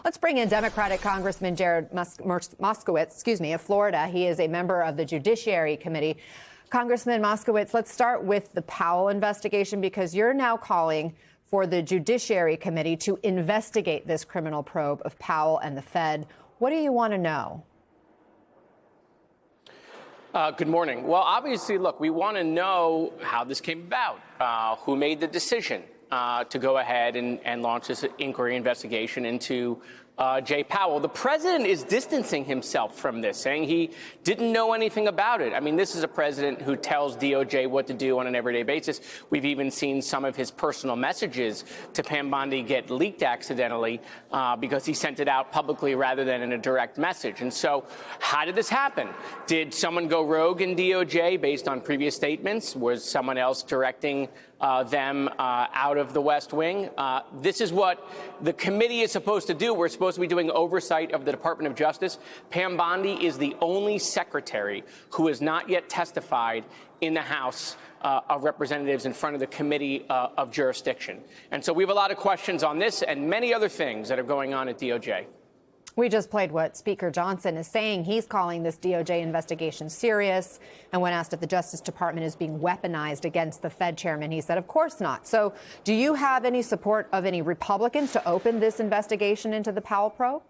Let's bring in Democratic Congressman Jared Moskowitz, of Florida. He is a member of the Judiciary Committee. Congressman Moskowitz, let's start with the Powell investigation, because you're now calling for the Judiciary Committee to investigate this criminal probe of Powell and the Fed. What do you want to know? Good morning. Well, obviously, look, we want to know how this came about, who made the decision to go ahead and launch this inquiry investigation into Jay Powell. The president is distancing himself from this, saying he didn't know anything about it. I mean, this is a president who tells DOJ what to do on an everyday basis. We've even seen some of his personal messages to Pam Bondi get leaked accidentally because he sent it out publicly rather than in a direct message. And so how did this happen? Did someone go rogue in DOJ based on previous statements? Was someone else directing them out of the West Wing? This is what the committee is supposed to do. We're supposed to be doing oversight of the Department of Justice. Pam Bondi is the only secretary who has not yet testified in the House of Representatives in front of the Committee of Jurisdiction. And so we have a lot of questions on this and many other things that are going on at DOJ. We just played what Speaker Johnson is saying. He's calling this DOJ investigation serious. And when asked if the Justice Department is being weaponized against the Fed chairman, he said, of course not. So do you have any support of any Republicans to open this investigation into the Powell probe?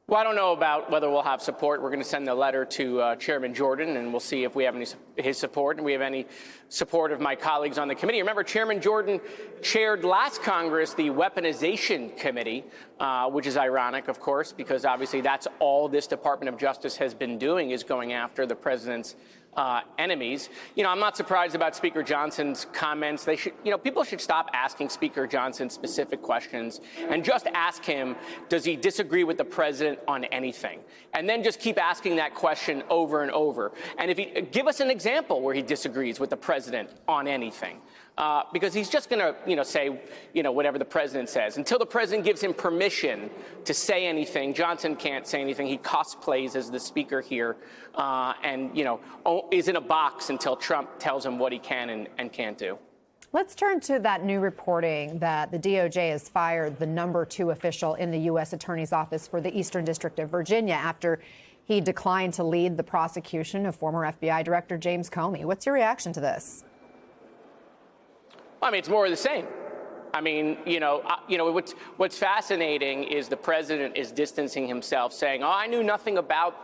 Well, I don't know about whether we'll have support. We're going to send the letter to Chairman Jordan, and we'll see if we have his support and we have any support of my colleagues on the committee. Remember, Chairman Jordan chaired last Congress the Weaponization Committee, which is ironic, of course, because obviously that's all this Department of Justice has been doing, is going after the president's enemies. You know, I'm not surprised about Speaker Johnson's comments. They should, people should stop asking Speaker Johnson specific questions and just ask him, does he disagree with the president on anything? And then just keep asking that question over and over. And if he give us an example where he disagrees with the president on anything. Because he's just going to, say, whatever the president says. Until the president gives him permission to say anything, Johnson can't say anything. He cosplays as the speaker here and, is in a box until Trump tells him what he can and can't do. Let's turn to that new reporting that the DOJ has fired the #2 official in the U.S. Attorney's Office for the Eastern District of Virginia after he declined to lead the prosecution of former FBI Director James Comey. What's your reaction to this? I mean, it's more of the same. I mean, what's fascinating is the president is distancing himself, saying, "Oh, I knew nothing about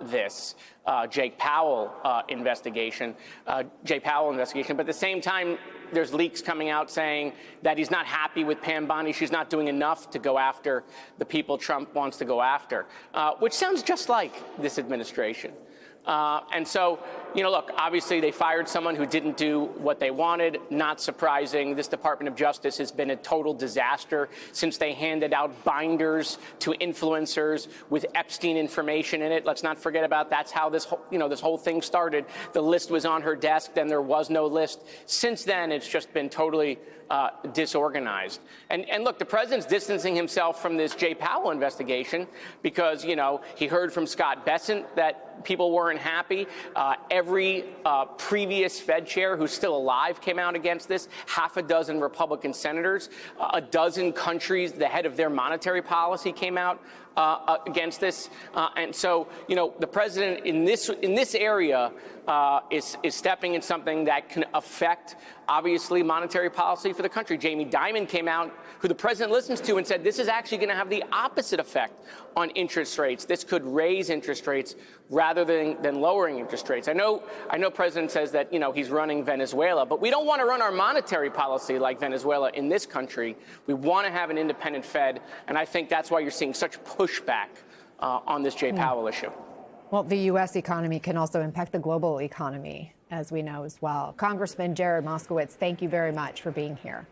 this Jake Powell investigation, But at the same time, there's leaks coming out saying that he's not happy with Pam Bondi. She's not doing enough to go after the people Trump wants to go after, which sounds just like this administration. And so, look, obviously they fired someone who didn't do what they wanted. Not surprising. This Department of Justice has been a total disaster since they handed out binders to influencers with Epstein information in it. Let's not forget about that's how this whole thing started. The list was on her desk, then there was no list. Since then, it's just been totally disorganized. And look, the president's distancing himself from this Jay Powell investigation because, he heard from Scott Bessent that people weren't happy. Every previous Fed chair who's still alive came out against this. Half a dozen Republican senators, a dozen countries, the head of their monetary policy came out against this. And so, the president in this area is stepping in something that can affect, obviously, monetary policy for the country. Jamie Dimon came out, who the president listens to, and said this is actually going to have the opposite effect on interest rates. This could raise interest rates rather than lowering interest rates. I know President says that, he's running Venezuela, but we don't want to run our monetary policy like Venezuela in this country. We want to have an independent Fed, and I think that's why you're seeing such pushback on this Jay Powell issue. Well, the U.S. economy can also impact the global economy, as we know as well. Congressman Jared Moskowitz, thank you very much for being here.